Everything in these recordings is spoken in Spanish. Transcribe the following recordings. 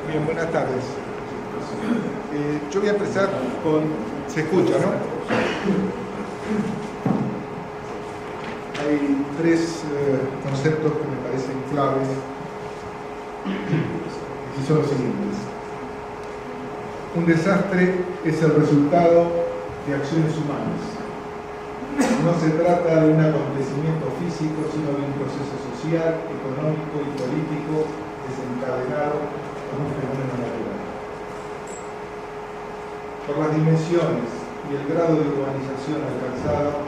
Bien, buenas tardes. Yo voy a empezar con... ¿Se escucha, no? Hay tres conceptos que me parecen claves y son los siguientes. Un desastre es el resultado de acciones humanas. No se trata de un acontecimiento físico, sino de un proceso social, económico y político desencadenado por un fenómeno natural. Por las dimensiones y el grado de urbanización alcanzado,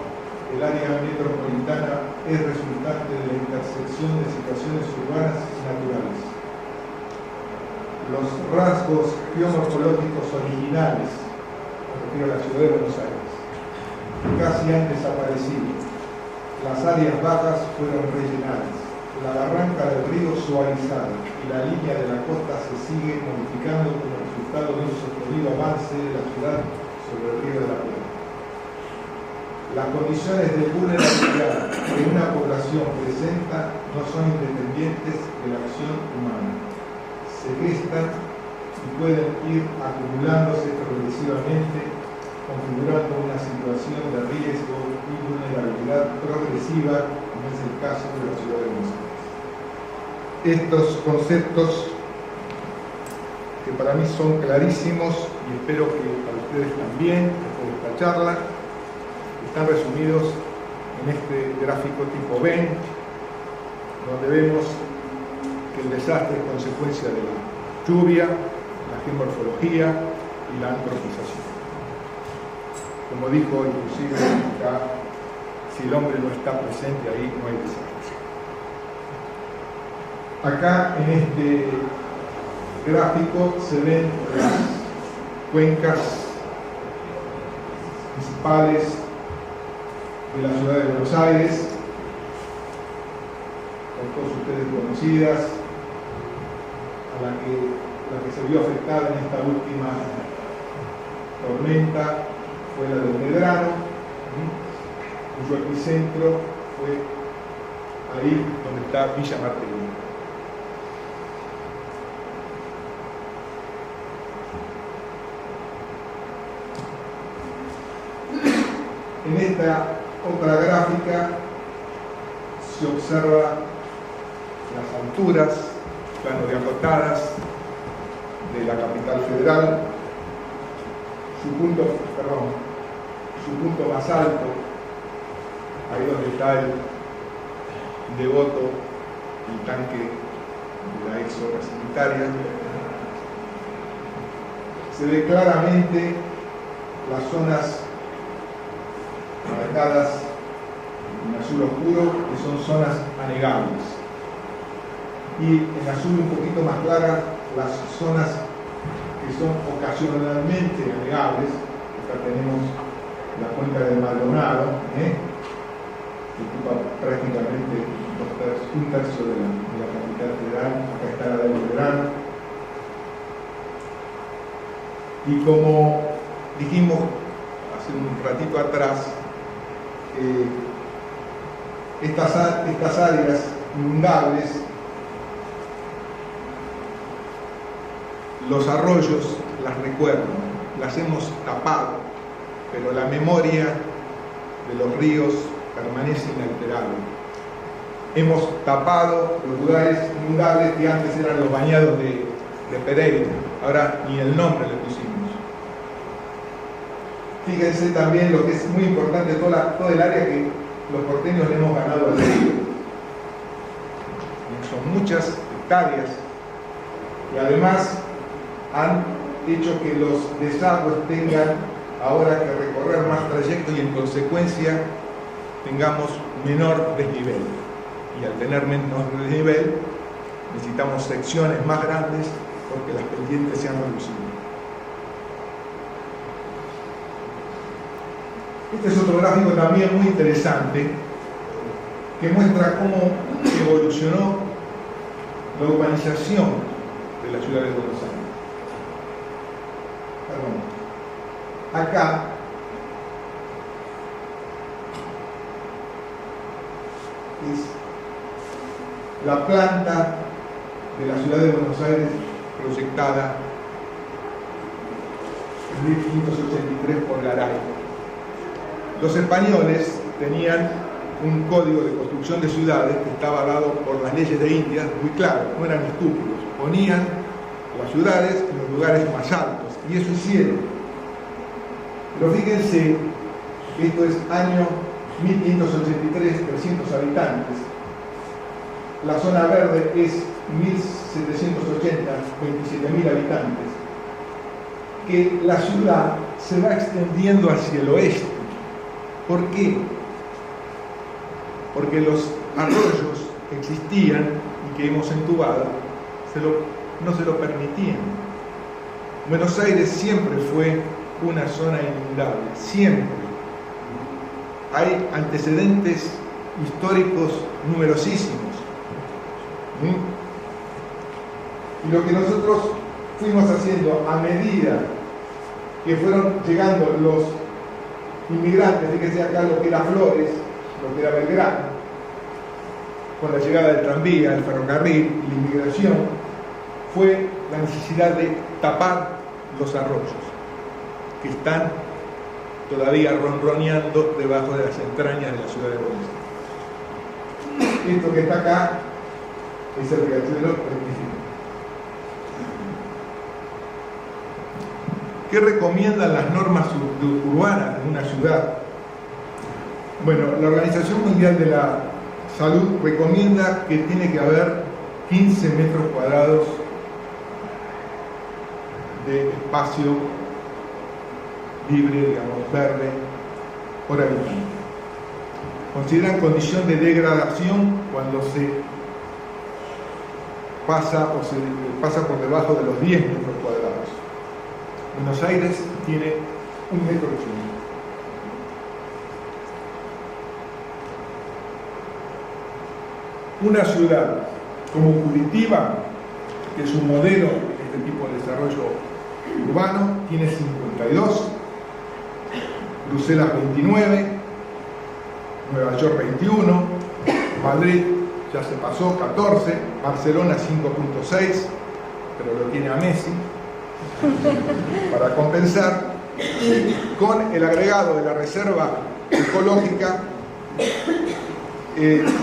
el área metropolitana es resultante de la intersección de situaciones urbanas y naturales. Los rasgos geomorfológicos originales, me refiero a la ciudad de Buenos Aires, casi han desaparecido. Las áreas bajas fueron rellenadas, la barranca del río suavizada y la línea de la costa se sigue modificando como resultado de un sostenido avance de la ciudad sobre el río de la Plata. Las condiciones de vulnerabilidad que una población presenta no son independientes de la acción humana. Se gestan y pueden ir acumulándose progresivamente, configurando una situación de riesgo y vulnerabilidad progresiva, como es el caso de la ciudad de Buenos Aires. Estos conceptos, que para mí son clarísimos y espero que para ustedes también, después de esta charla, están resumidos en este gráfico tipo Venn, donde vemos que el desastre es consecuencia de la lluvia, la geomorfología y la antropización. Como dijo inclusive acá, si el hombre no está presente ahí, no hay desastre. Acá en este gráfico se ven las cuencas principales de la ciudad de Buenos Aires, por todos ustedes conocidas, a la que se vio afectada en esta última tormenta fue la del Medrano, cuyo epicentro fue ahí donde está Villa Martelino. En esta otra gráfica se observa las alturas, plano de acotadas de la capital federal, su punto más alto, ahí donde está el Devoto, el tanque de la ex obra sanitaria. Se ve claramente las zonas marcadas en azul oscuro, que son zonas anegables, y en azul un poquito más clara las zonas que son ocasionalmente anegables. Acá tenemos la cuenca del Maldonado, que ocupa prácticamente un tercio de la capital federal. Acá está la del Belgrano, y como dijimos hace un ratito atrás, estas áreas inundables, los arroyos las recuerdan, las hemos tapado, pero la memoria de los ríos permanece inalterable. Hemos tapado los lugares inundables que antes eran los bañados de Pereira, ahora ni el nombre le pusimos. Fíjense también lo que es muy importante, todo el área que los porteños le hemos ganado al río. Son muchas hectáreas y además han hecho que los desagües tengan ahora que recorrer más trayecto y en consecuencia tengamos menor desnivel. Y al tener menor desnivel necesitamos secciones más grandes porque las pendientes se han reducido. Este es otro gráfico también muy interesante que muestra cómo evolucionó la urbanización de la ciudad de Buenos Aires. acá es la planta de la ciudad de Buenos Aires proyectada en 1583 por Garay. Los españoles tenían un código de construcción de ciudades que estaba dado por las leyes de Indias muy claro, no eran estúpidos, ponían las ciudades en los lugares más altos, y eso hicieron. Pero fíjense, esto es año 1583, 300 habitantes. La zona verde es 1780, 27.000 habitantes. Que la ciudad se va extendiendo hacia el oeste. ¿Por qué? Porque los arroyos que existían y que hemos entubado no se lo permitían. Buenos Aires siempre fue una zona inundable, siempre. Hay antecedentes históricos numerosísimos. Y lo que nosotros fuimos haciendo a medida que fueron llegando los inmigrantes, fíjense acá lo que era Flores, lo que era Belgrano, con la llegada del tranvía, el ferrocarril y la inmigración, fue la necesidad de tapar los arroyos que están todavía ronroneando debajo de las entrañas de la ciudad de Buenos Aires. Esto que está acá es el riachuelo rectificado. ¿Qué recomiendan las normas urbanas de una ciudad? Bueno, la Organización Mundial de la Salud recomienda que tiene que haber 15 metros cuadrados de espacio libre, digamos, verde, por habitante. Consideran condición de degradación cuando se pasa por debajo de los 10 metros cuadrados. Buenos Aires tiene 1,80 metros. Una ciudad como Curitiba, que es un modelo de este tipo de desarrollo urbano, tiene 52, Bruselas 29, Nueva York 21, Madrid ya se pasó 14, Barcelona 5.6, pero lo tiene a Messi para compensar, y con el agregado de la reserva ecológica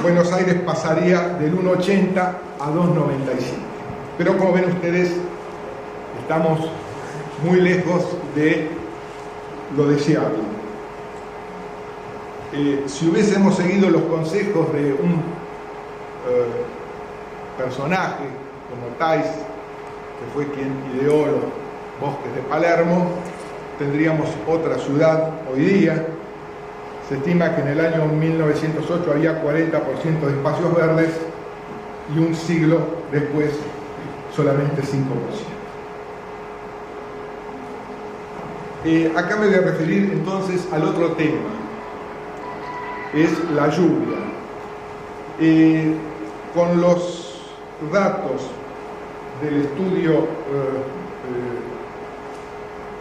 Buenos Aires pasaría del 1,80 a 2,95. Pero como ven ustedes, estamos muy lejos de lo deseable. Si hubiésemos seguido los consejos de un personaje como Thais, que fue quien ideó los bosques de Palermo, tendríamos otra ciudad hoy día. Se estima que en el año 1908 había 40% de espacios verdes y un siglo después solamente 5%. Acá me voy a referir entonces al otro tema, es la lluvia. Con los datos del estudio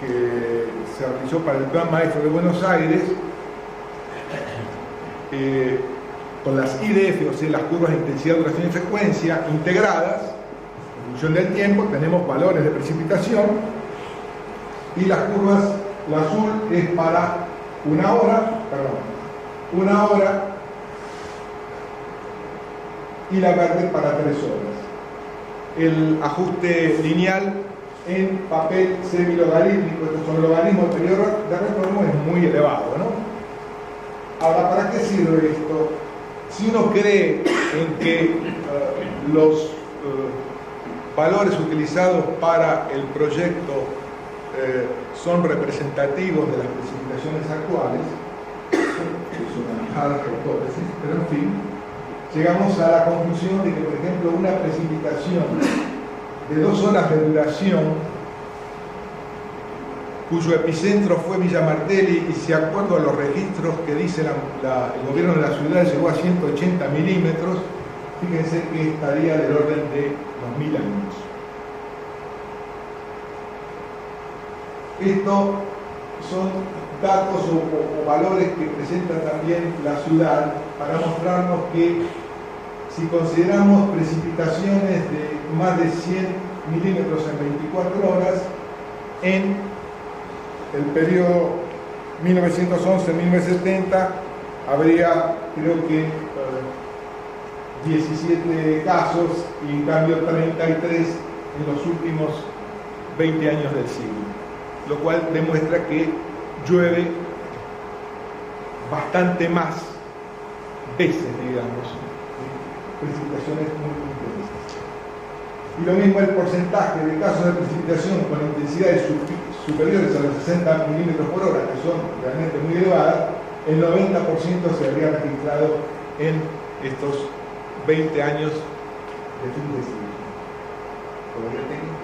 que se realizó para el Plan Maestro de Buenos Aires, con las IDF, o sea, las curvas de intensidad, duración y frecuencia integradas en función del tiempo, tenemos valores de precipitación, y las curvas, la azul es para una hora y la verde para 3 horas. El ajuste lineal en papel semilogarítmico, estos son logaritmos, el periodo de retorno es muy elevado, ¿no? Ahora, ¿para qué sirve esto? Si uno cree en que los valores utilizados para el proyecto son representativos de las precipitaciones actuales, es una majada hipótesis, pero en fin, llegamos a la conclusión de que, por ejemplo, una precipitación de 2 horas de duración, cuyo epicentro fue Villa Martelli, y si acuerdo a los registros que dice el gobierno de la ciudad, llegó a 180 milímetros, fíjense que estaría del orden de los 1000 años. Esto son datos o valores que presenta también la ciudad para mostrarnos que si consideramos precipitaciones de más de 100 milímetros en 24 horas, en el periodo 1911-1970 habría, creo que, 17 casos y en cambio 33 en los últimos 20 años del siglo, lo cual demuestra que llueve bastante más veces, digamos, precipitaciones muy intensas. Y lo mismo el porcentaje de casos de precipitación con intensidades superiores a los 60 milímetros por hora, que son realmente muy elevadas, el 90% se habría registrado en estos 20 años de fin de siglo. ¿Todavía tengo?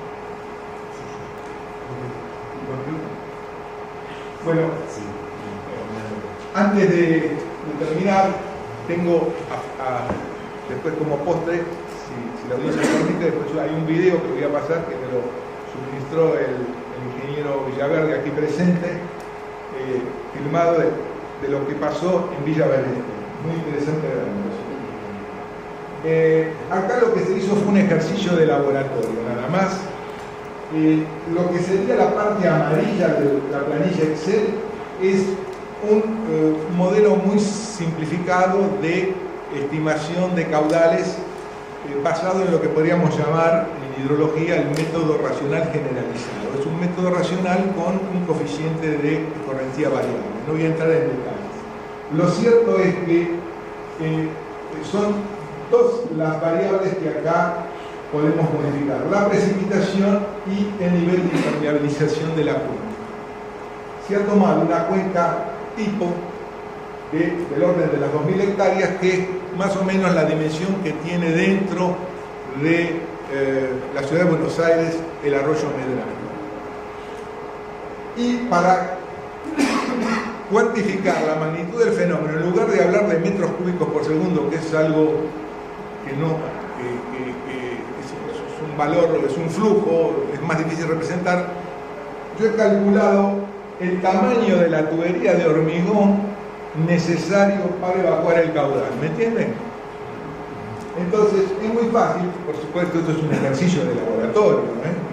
Bueno, antes de terminar, tengo después como postre, si la audiencia me permite, después hay un video que voy a pasar que me lo suministró el ingeniero Villaverde aquí presente, filmado de lo que pasó en Villa Valente. Muy interesante verlo. Acá lo que se hizo fue un ejercicio de laboratorio, nada más. Lo que sería la parte amarilla de la planilla Excel es un modelo muy simplificado de estimación de caudales basado en lo que podríamos llamar en hidrología el método racional generalizado. Es un método racional con un coeficiente de correntía variable. No voy a entrar en detalles. Lo cierto es que son dos las variables que acá podemos modificar: la precipitación y el nivel de impermeabilización de la cuenca. Se ha tomado una cuenca tipo del orden de las 2.000 hectáreas, que es más o menos la dimensión que tiene dentro de la ciudad de Buenos Aires el arroyo Medrano. Y para cuantificar la magnitud del fenómeno, en lugar de hablar de metros cúbicos por segundo, que es algo que no es un valor, es un flujo, es más difícil representar, yo he calculado el tamaño de la tubería de hormigón necesario para evacuar el caudal. ¿Me entienden? Entonces, es muy fácil, por supuesto, esto es un ejercicio de laboratorio,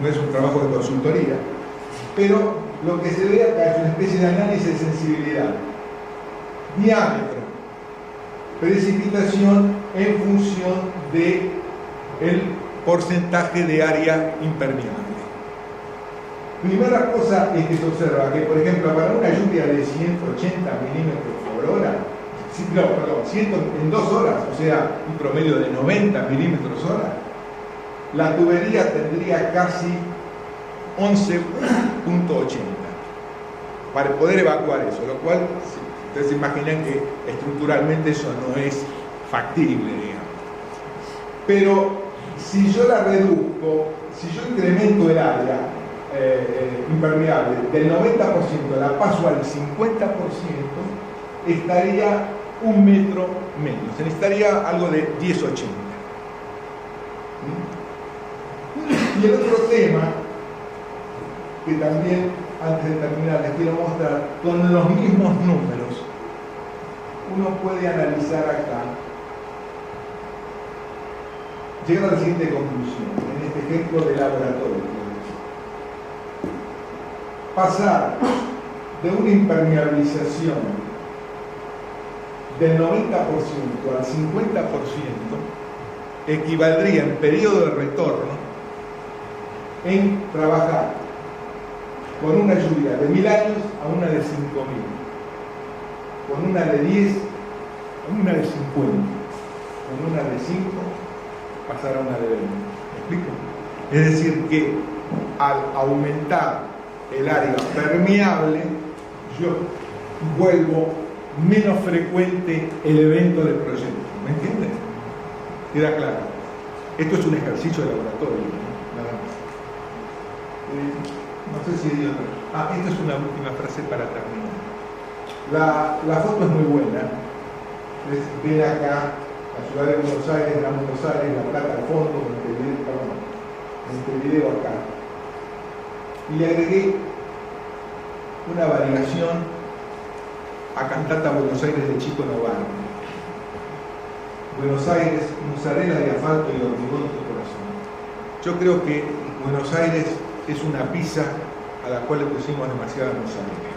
no es un trabajo de consultoría, pero lo que se ve acá es una especie de análisis de sensibilidad. Diámetro, precipitación en función del porcentaje de área impermeable. Primera cosa es que se observa que, por ejemplo, para una lluvia de 180 milímetros por hora, en 2 horas, o sea, un promedio de 90 milímetros hora, la tubería tendría casi 11.80 para poder evacuar eso, lo cual, ustedes se imaginan que estructuralmente eso no es factible, digamos. Pero si yo la reduzco, si yo incremento el área impermeable del 90%, la paso al 50%, estaría 1 metro menos, se necesitaría algo de 10,80. Y el otro tema que también, antes de terminar, les quiero mostrar, con los mismos números uno puede analizar acá, llegar a la siguiente conclusión en este ejemplo de laboratorio: pasar de una impermeabilización del 90% al 50% equivaldría en periodo de retorno en trabajar con una lluvia de 1.000 años a una de 5.000, con una de 10 a una de 50, con una de 5 pasar a una de 20. ¿Me explico? Es decir, que al aumentar el área permeable, yo vuelvo menos frecuente el evento del proyecto. ¿Me entienden? ¿Queda claro? Esto es un ejercicio de laboratorio, ¿no? Nada más. No sé si hay otra. Esta es una última frase para terminar. La foto es muy buena. Es ver acá la ciudad de Buenos Aires, Gran Buenos Aires, La Plata al fondo, en este video acá. Y le agregué una variación a Cantata Buenos Aires de Chico Novarro. Buenos Aires, mozzarella de asfalto y hormigón de corazón. Yo creo que Buenos Aires es una pizza a la cual le pusimos demasiada mozzarella.